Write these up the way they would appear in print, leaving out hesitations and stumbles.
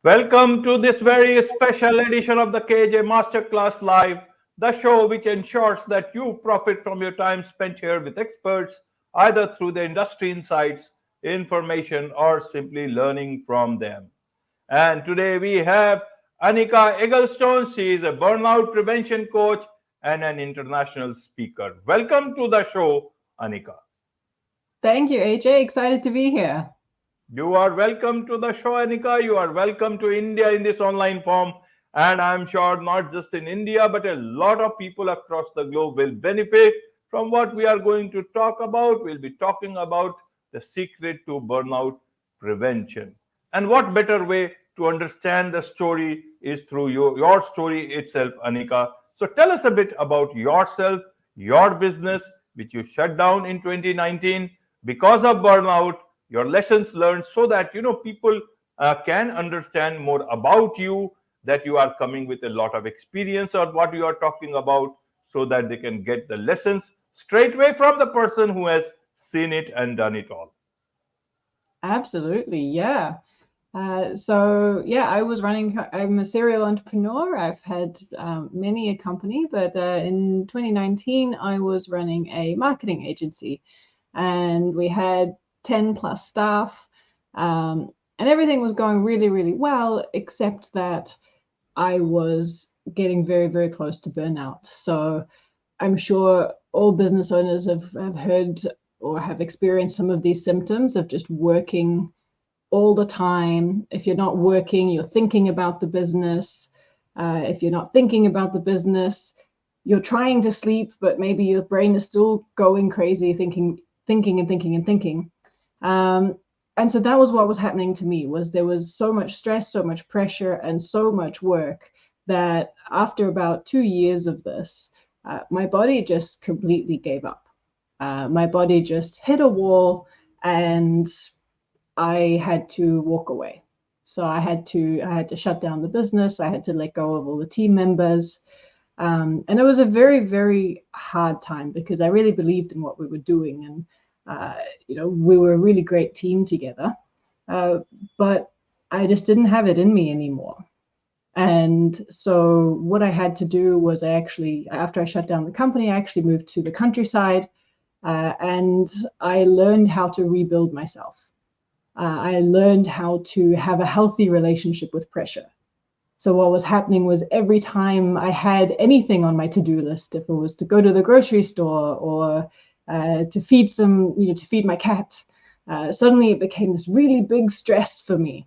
Welcome to this very special edition of the KAJ Masterclass Live, the show which ensures that you profit from your time spent here with experts, either through the industry insights, information, or simply learning from them. And today we have Annika Egglestone. She is a burnout prevention coach and an international speaker. Welcome to the show, Annika. Thank you, AJ. Excited to be here. You are welcome to the show, Annika. You are welcome to India in this online form. And I'm sure not just in India, but a lot of people across the globe will benefit from what we are going to talk about. We'll be talking about the secret to burnout prevention. And what better way to understand the story is through your story itself, Annika. So tell us a bit about yourself, your business, which you shut down in 2019 because of burnout, your lessons learned, so that people can understand more about you, that you are coming with a lot of experience on what you are talking about, so that they can get the lessons straight away from the person who has seen it and done it all. Absolutely, yeah. I was running, I'm a serial entrepreneur. I've had many a company, but in 2019, I was running a marketing agency and we had 10 plus staff, and everything was going really, really well, except that I was getting very, very close to burnout. So I'm sure all business owners have heard or have experienced some of these symptoms of just working all the time. If you're not working, you're thinking about the business. If you're not thinking about the business, you're trying to sleep, but maybe your brain is still going crazy, thinking and thinking and thinking. And so that was what was happening to me. Was there was so much stress, so much pressure, and so much work that after about 2 years of this, my body just completely gave up. My body just hit a wall, and I had to walk away. So I had to shut down the business. I had to let go of all the team members. And it was a very, very hard time because I really believed in what we were doing. And, we were a really great team together. But I just didn't have it in me anymore. And so what I had to do was after I shut down the company, I actually moved to the countryside, and I learned how to rebuild myself. I learned how to have a healthy relationship with pressure. So what was happening was every time I had anything on my to-do list, if it was to go to the grocery store or to feed my cat, suddenly it became this really big stress for me.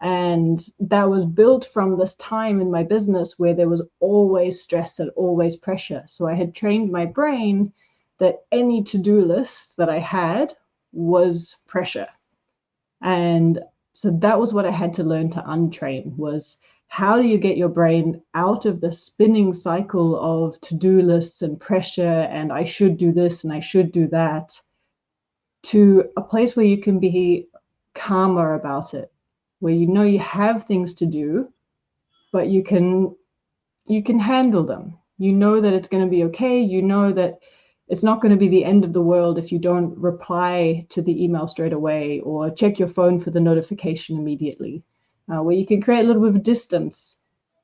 And that was built from this time in my business where there was always stress and always pressure. So I had trained my brain that any to-do list that I had was pressure. And so that was what I had to learn to untrain, was how do you get your brain out of the spinning cycle of to-do lists and pressure and I should do this and I should do that, to a place where you can be calmer about it, where you have things to do, but you can handle them. You know that it's going to be okay. You know that it's not going to be the end of the world if you don't reply to the email straight away or check your phone for the notification immediately, where you can create a little bit of distance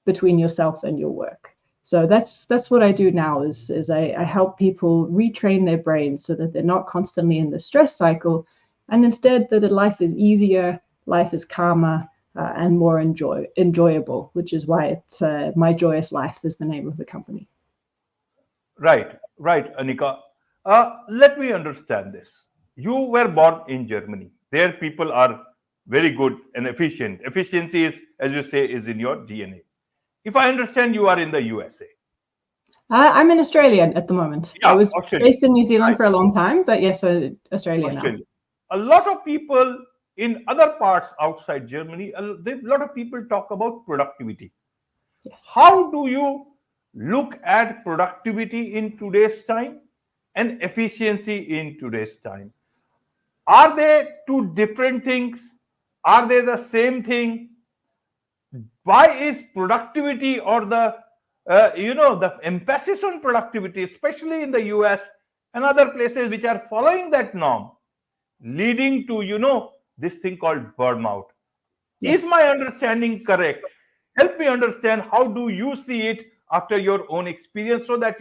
between yourself and your work. So that's what I do now is I help people retrain their brains so that they're not constantly in the stress cycle, and instead that life is easier, life is calmer, and more enjoyable, which is why it's My Joyous Life is the name of the company. Right, Annika. Let me understand this. You were born in Germany. There, people are very good and efficient. Efficiency is, as you say, is in your DNA. If I understand, you are in the USA. I'm in Australia at the moment. I Yeah, was Australia. based in New Zealand Right, for a long time, but yes, Australia now. Australia. A lot of people in other parts outside Germany, a lot of people talk about productivity. Yes. How do you look at productivity in today's time and efficiency in today's time? Are they two different things? Are they the same thing? Why is productivity or the emphasis on productivity, especially in the US and other places which are following that norm, leading to this thing called burnout? Is Yes. my understanding correct? Help me understand how do you see it after your own experience, so that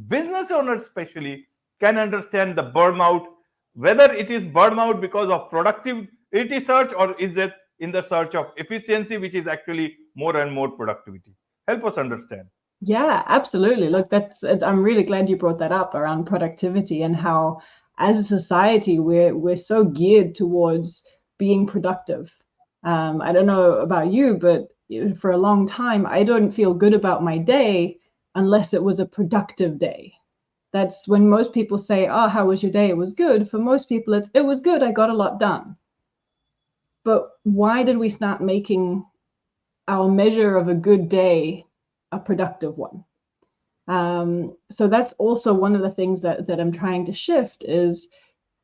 business owners especially can understand the burnout, whether it is burnout because of productivity search, or is it in the search of efficiency, which is actually more and more productivity. Help us understand. Yeah, absolutely. Look, I'm really glad you brought that up around productivity and how, as a society, we're so geared towards being productive. I don't know about you, but for a long time, I don't feel good about my day unless it was a productive day. That's when most people say, "Oh, how was your day?" It was good. For most people, it was good. I got a lot done. But why did we start making our measure of a good day a productive one? So that's also one of the things that I'm trying to shift is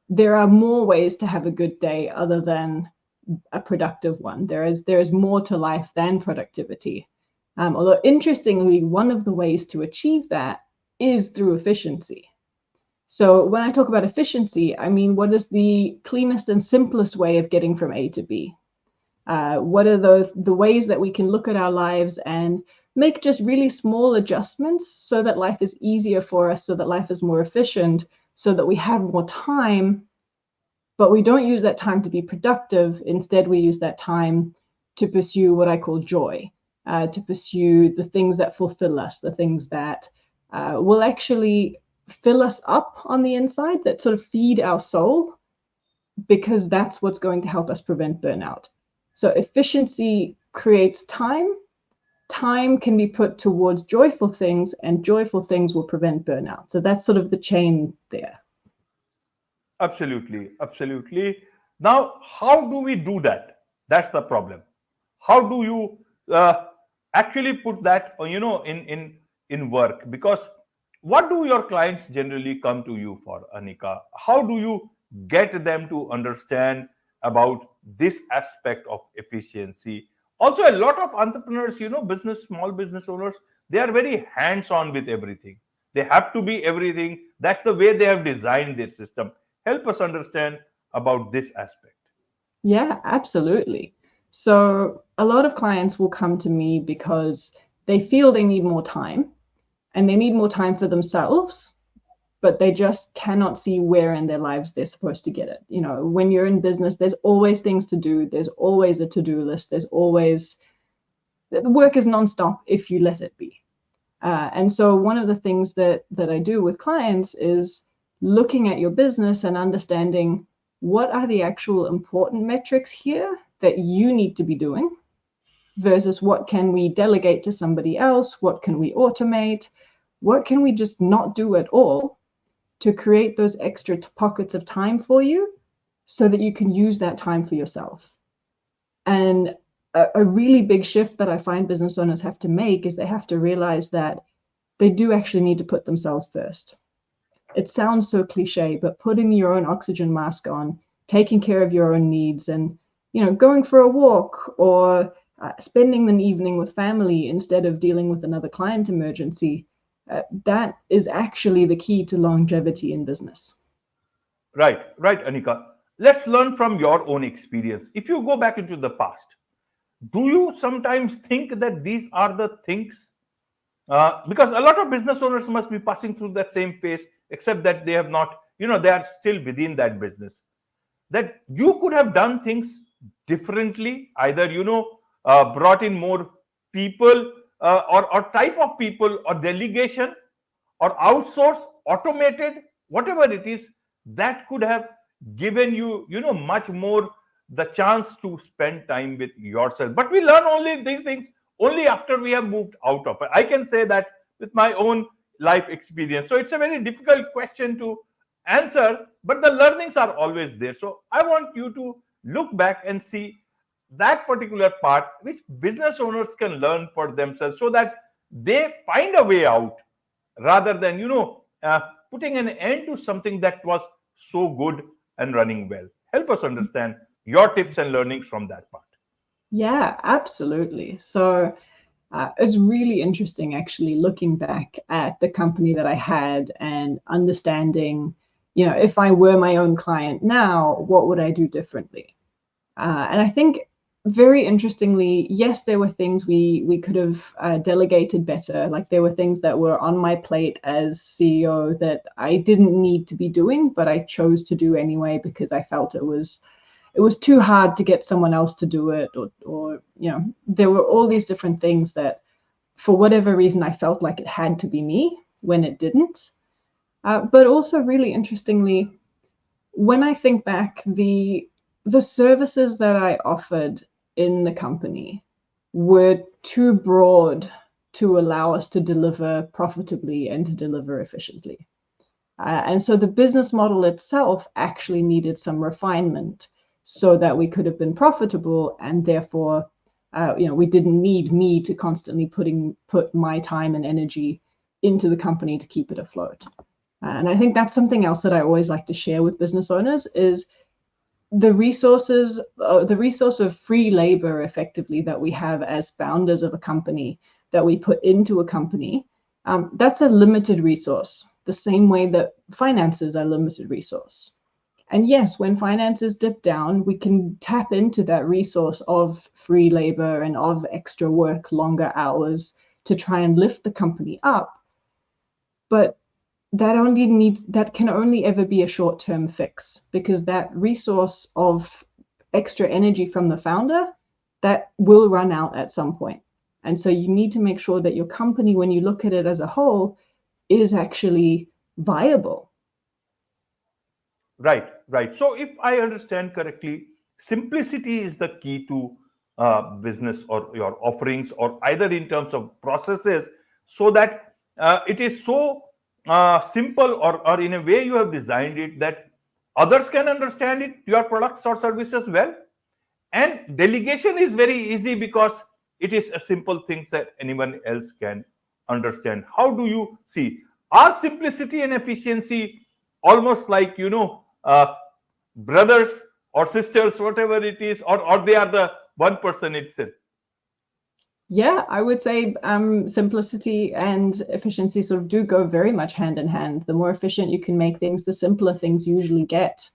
there are more ways to have a good day other than a productive one. There is more to life than productivity. Although interestingly, one of the ways to achieve that is through efficiency. So when I talk about efficiency, I mean, what is the cleanest and simplest way of getting from A to B? What are the ways that we can look at our lives and make just really small adjustments so that life is easier for us, so that life is more efficient, so that we have more time, but we don't use that time to be productive. Instead, we use that time to pursue what I call joy, to pursue the things that fulfill us, the things that will actually fill us up on the inside, that sort of feed our soul, because that's what's going to help us prevent burnout. So efficiency creates time. Time can be put towards joyful things, and joyful things will prevent burnout. So that's sort of the chain there. Absolutely, absolutely. Now, how do we do that? That's the problem. How do you uh, actually put that, in work? Because what do your clients generally come to you for, Anika? How do you get them to understand about this aspect of efficiency? Also, a lot of entrepreneurs, small business owners, they are very hands-on with everything. They have to be everything. That's the way they have designed their system. Help us understand about this aspect. Yeah, absolutely. So a lot of clients will come to me because they feel they need more time, and they need more time for themselves, but they just cannot see where in their lives they're supposed to get it. When you're in business, there's always things to do. There's always a to-do list. The work is nonstop if you let it be. And so one of the things that I do with clients is looking at your business and understanding what are the actual important metrics here that you need to be doing versus what can we delegate to somebody else, what can we automate, what can we just not do at all to create those extra pockets of time for you so that you can use that time for yourself. And a really big shift that I find business owners have to make is they have to realize that they do actually need to put themselves first. It sounds so cliche, but putting your own oxygen mask on, taking care of your own needs, and going for a walk or spending an evening with family instead of dealing with another client emergency, that is actually the key to longevity in business. Right, right, Anika. Let's learn from your own experience. If you go back into the past, do you sometimes think that these are the things? Because a lot of business owners must be passing through that same phase, except that they have not, they are still within that business. That you could have done things differently, either, brought in more people, or type of people, or delegation, or outsource, automated, whatever it is, that could have given you, much more the chance to spend time with yourself. But we learn only these things only after we have moved out of it. I can say that with my own life experience. So it's a very difficult question to answer, but the learnings are always there. So I want you to look back and see that particular part which business owners can learn for themselves, so that they find a way out, rather than putting an end to something that was so good and running well. Help us understand your tips and learnings from that part. Yeah, absolutely. So it's really interesting actually looking back at the company that I had and understanding, if I were my own client now, what would I do differently? And I think very interestingly, yes, there were things we could have delegated better. Like there were things that were on my plate as CEO that I didn't need to be doing, but I chose to do anyway because I felt it was too hard to get someone else to do it, or there were all these different things that for whatever reason I felt like it had to be me when it didn't. But also really interestingly, when I think back, the services that I offered in the company were too broad to allow us to deliver profitably and to deliver efficiently. And so the business model itself actually needed some refinement so that we could have been profitable, and therefore, we didn't need me to constantly put my time and energy into the company to keep it afloat. And I think that's something else that I always like to share with business owners is the resource of free labor effectively that we have as founders of a company that we put into a company. That's a limited resource, the same way that finances are a limited resource. And yes, when finances dip down, we can tap into that resource of free labor and of extra work, longer hours to try and lift the company up. But that can only ever be a short-term fix, because that resource of extra energy from the founder, that will run out at some point. And so you need to make sure that your company, when you look at it as a whole, is actually viable. Right, right. So if I understand correctly, simplicity is the key to business or your offerings, or either in terms of processes, so that it is so simple, or in a way you have designed it that others can understand it, your products or services well. And delegation is very easy because it is a simple thing that anyone else can understand. How do you see, are simplicity and efficiency almost like brothers or sisters, whatever it is, or they are the one person itself? Yeah, I would say simplicity and efficiency sort of do go very much hand in hand. The more efficient you can make things, the simpler things usually get.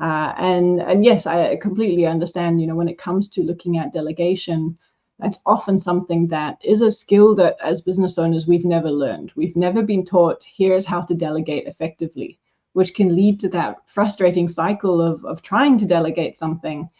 And yes, I completely understand, when it comes to looking at delegation, that's often something that is a skill that as business owners, we've never learned. We've never been taught, here's how to delegate effectively, which can lead to that frustrating cycle of trying to delegate something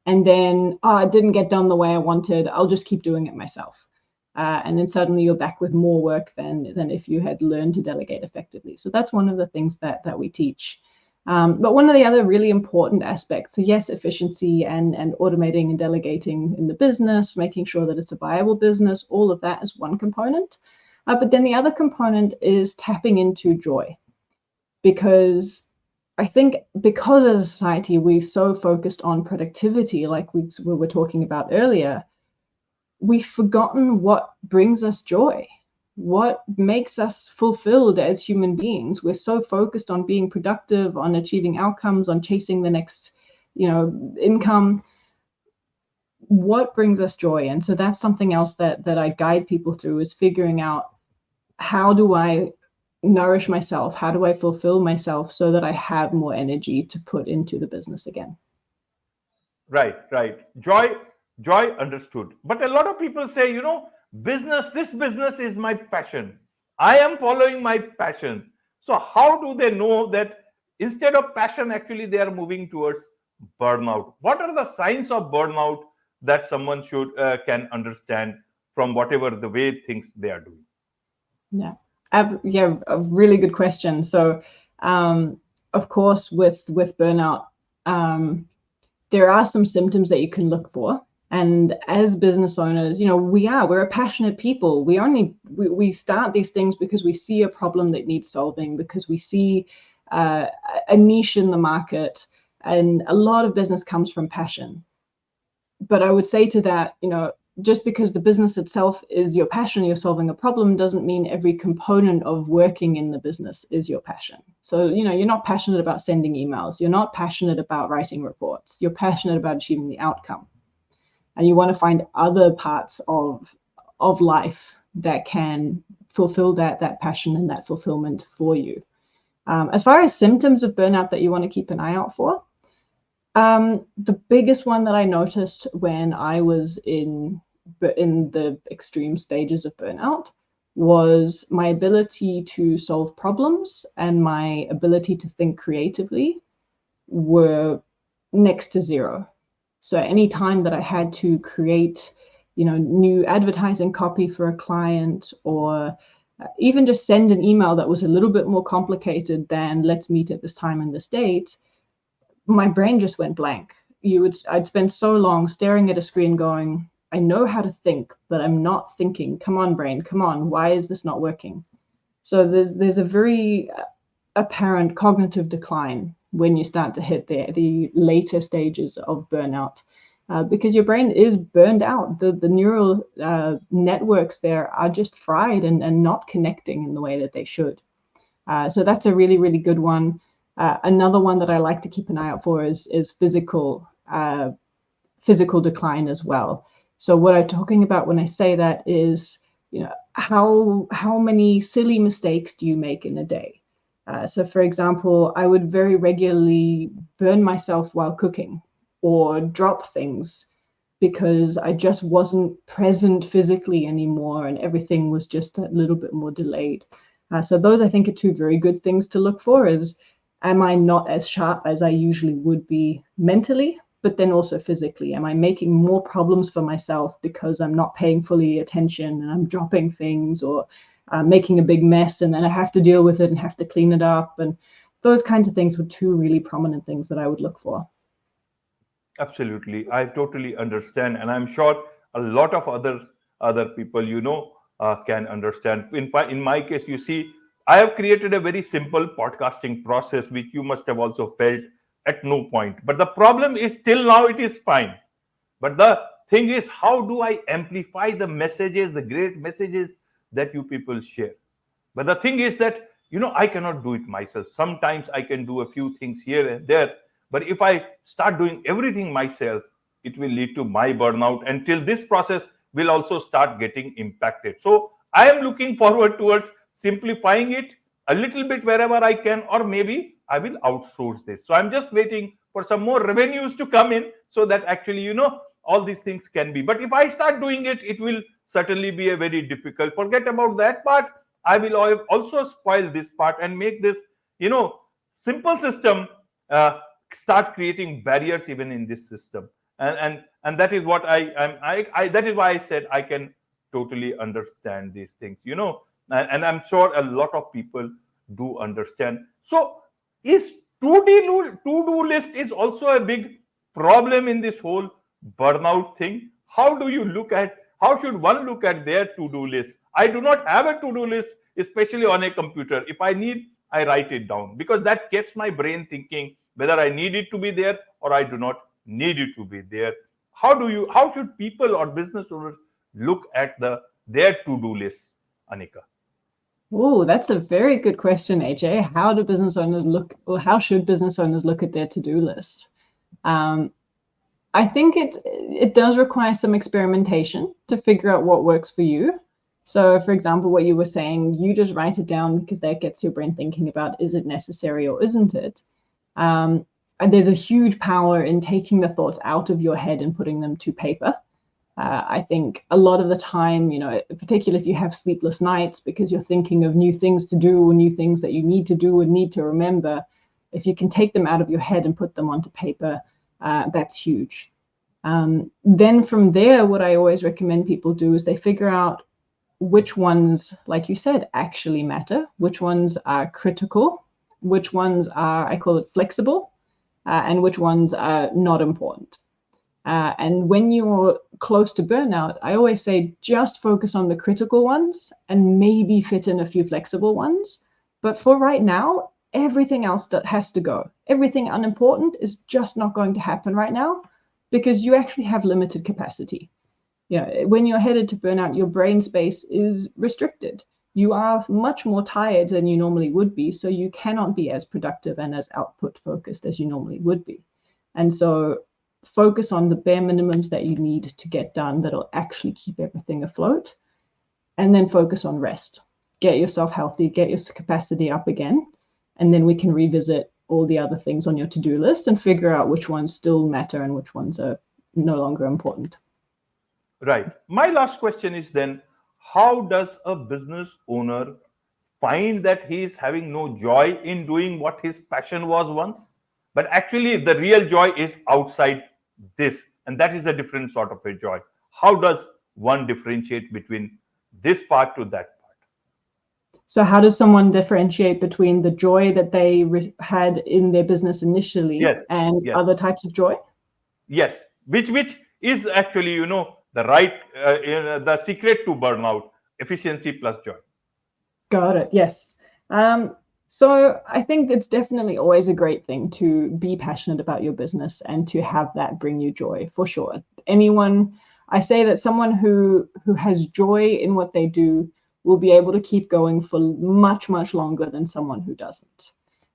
and then, it didn't get done the way I wanted, I'll just keep doing it myself. And then suddenly you're back with more work than if you had learned to delegate effectively. So that's one of the things that we teach. But one of the other really important aspects, so yes, efficiency and automating and delegating in the business, making sure that it's a viable business, all of that is one component. But then the other component is tapping into joy. Because I think because as a society, we're so focused on productivity, like we were talking about earlier, we've forgotten what brings us joy, what makes us fulfilled as human beings. We're so focused on being productive, on achieving outcomes, on chasing the next, income. What brings us joy? And so that's something else that I guide people through, is figuring out, how do I nourish myself? How do I fulfill myself so that I have more energy to put into the business again? Right, right. Joy understood. But a lot of people say, this business is my passion. I am following my passion. So how do they know that instead of passion, actually they are moving towards burnout? What are the signs of burnout that someone should can understand from whatever the way things they are doing? Yeah, a really good question. So, of course, with burnout, there are some symptoms that you can look for. And as business owners, we're a passionate people. We start these things because we see a problem that needs solving, because we see a niche in the market, and a lot of business comes from passion. But I would say to that, just because the business itself is your passion, you're solving a problem, doesn't mean every component of working in the business is your passion. So, you're not passionate about sending emails. You're not passionate about writing reports. You're passionate about achieving the outcome. And you want to find other parts of life that can fulfill that passion and that fulfillment for you. As far as symptoms of burnout that you want to keep an eye out for, The biggest one that I noticed when I was in the extreme stages of burnout was my ability to solve problems and my ability to think creatively were next to zero. So any time that I had to create, new advertising copy for a client, or even just send an email that was a little bit more complicated than let's meet at this time and this date, my brain just went blank. I'd spend so long staring at a screen going, I know how to think, but I'm not thinking. Come on, brain, come on. Why is this not working? So there's a very apparent cognitive decline when you start to hit the later stages of burnout, because your brain is burned out. The neural networks there are just fried and not connecting in the way that they should. So that's a really, really good one. Another one that I like to keep an eye out for is physical decline as well. So what I'm talking about when I say that is, how many silly mistakes do you make in a day? So for example, I would very regularly burn myself while cooking or drop things because I just wasn't present physically anymore and everything was just a little bit more delayed. So those, I think, are two very good things to look for is, am I not as sharp as I usually would be mentally, but then also physically? Am I making more problems for myself because I'm not paying fully attention and I'm dropping things, or making a big mess and then I have to deal with it and have to clean it up? And those kinds of things were two really prominent things that I would look for. Absolutely, I totally understand, and I'm sure a lot of other people can understand. In my case, you see, I have created a very simple podcasting process, which you must have also felt at no point. But the problem is, till now it is fine. But the thing is, how do I amplify the messages, the great messages that you people share? But the thing is that, I cannot do it myself. Sometimes I can do a few things here and there. But if I start doing everything myself, it will lead to my burnout until this process will also start getting impacted. So I am looking forward towards simplifying it a little bit wherever I can, or maybe I will outsource this. So I'm just waiting for some more revenues to come in so that actually, all these things can be. But if I start doing it, it will certainly be a very difficult. Forget about that part. I will also spoil this part and make this, simple system start creating barriers even in this system. And that is what I that is why I said I can totally understand these things, and I'm sure a lot of people do understand. So is to-do list is also a big problem in this whole burnout thing. How should one look at their to-do list? I do not have a to-do list, especially on a computer. If I need, I write it down, because that gets my brain thinking whether I need it to be there or I do not need it to be there. How should people or business owners look at their to-do list, Annika? Oh, that's a very good question, AJ. How should business owners look at their to-do list? I think it does require some experimentation to figure out what works for you. So, for example, what you were saying, you just write it down because that gets your brain thinking about, is it necessary or isn't it? And there's a huge power in taking the thoughts out of your head and putting them to paper. I think a lot of the time, particularly if you have sleepless nights because you're thinking of new things to do or new things that you need to do and need to remember, if you can take them out of your head and put them onto paper, that's huge. Then from there, what I always recommend people do is they figure out which ones, like you said, actually matter, which ones are critical, which ones are, I call it, flexible, and which ones are not important. And when you're close to burnout, I always say just focus on the critical ones and maybe fit in a few flexible ones. But for right now, everything else that has to go. Everything unimportant is just not going to happen right now because you actually have limited capacity. When you're headed to burnout, your brain space is restricted. You are much more tired than you normally would be, so you cannot be as productive and as output focused as you normally would be. And so focus on the bare minimums that you need to get done that'll actually keep everything afloat, and then focus on rest. Get yourself healthy, get your capacity up again, and then we can revisit all the other things on your to-do list and figure out which ones still matter and which ones are no longer important. Right. My last question is then, how does a business owner find that he is having no joy in doing what his passion was once? But actually, the real joy is outside this, and that is a different sort of a joy. How does one differentiate between this part to that part? So how does someone differentiate between the joy that they had in their business initially and other types of joy? Yes, which is actually, the right, the secret to burnout: efficiency plus joy. Got it. Yes. So I think it's definitely always a great thing to be passionate about your business and to have that bring you joy, for sure. I say that someone who has joy in what they do will be able to keep going for much, much longer than someone who doesn't.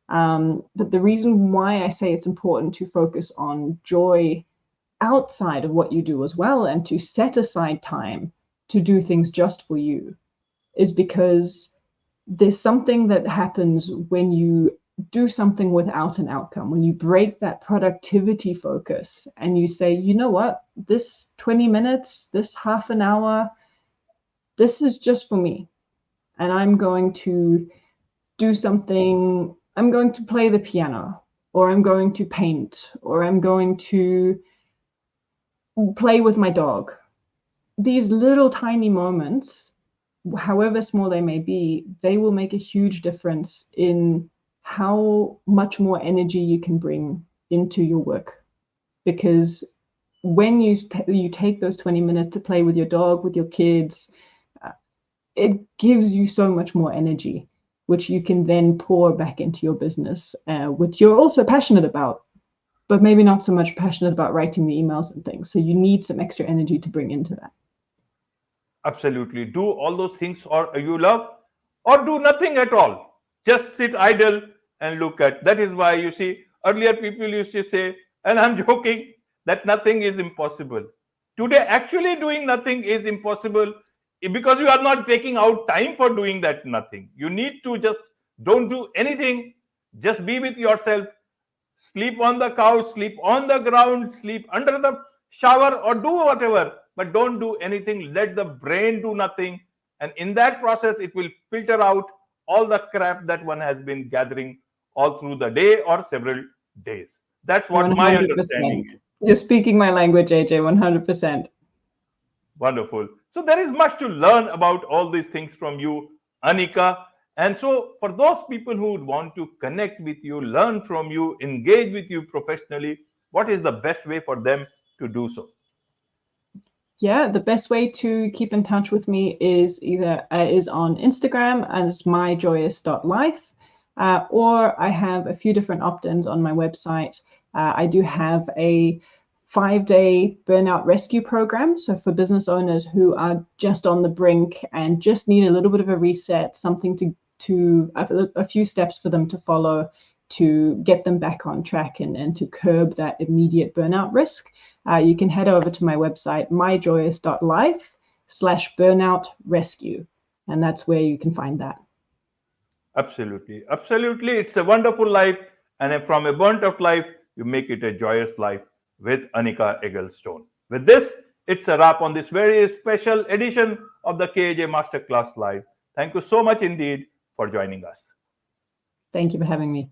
But the reason why I say it's important to focus on joy outside of what you do as well and to set aside time to do things just for you is because there's something that happens when you do something without an outcome, when you break that productivity focus and you say, you know what, this 20 minutes, this half an hour, this is just for me. And I'm going to do something, I'm going to play the piano, or I'm going to paint, or I'm going to play with my dog. These little tiny moments, however small they may be, they will make a huge difference in how much more energy you can bring into your work. Because when you take those 20 minutes to play with your dog, with your kids, it gives you so much more energy, which you can then pour back into your business, which you're also passionate about, but maybe not so much passionate about writing the emails and things. So you need some extra energy to bring into that. Absolutely. Do all those things or you love, or do nothing at all. Just sit idle and look at. That is why you see earlier people used to say, and I'm joking, that nothing is impossible. Today, actually doing nothing is impossible because you are not taking out time for doing that nothing. You need to just don't do anything. Just be with yourself. Sleep on the couch, sleep on the ground, sleep under the shower, or do whatever, but don't do anything. Let the brain do nothing, and in that process it will filter out all the crap that one has been gathering all through the day or several days. That's what 100%. My understanding is. You're speaking my language, AJ. 100%. Wonderful. So there is much to learn about all these things from you, Annika. And so for those people who would want to connect with you, learn from you, engage with you professionally, what is the best way for them to do so? Yeah, the best way to keep in touch with me is either is on Instagram as myjoyous.life, or I have a few different opt-ins on my website. I do have a 5-day burnout rescue program. So for business owners who are just on the brink and just need a little bit of a reset, something to a few steps for them to follow to get them back on track and to curb that immediate burnout risk. You can head over to my website, myjoyous.life/burnout rescue. And that's where you can find that. Absolutely. Absolutely. It's a wonderful life. And from a burnt out life, you make it a joyous life with Annika Egglestone. With this, it's a wrap on this very special edition of the KAJ Masterclass Live. Thank you so much indeed for joining us. Thank you for having me.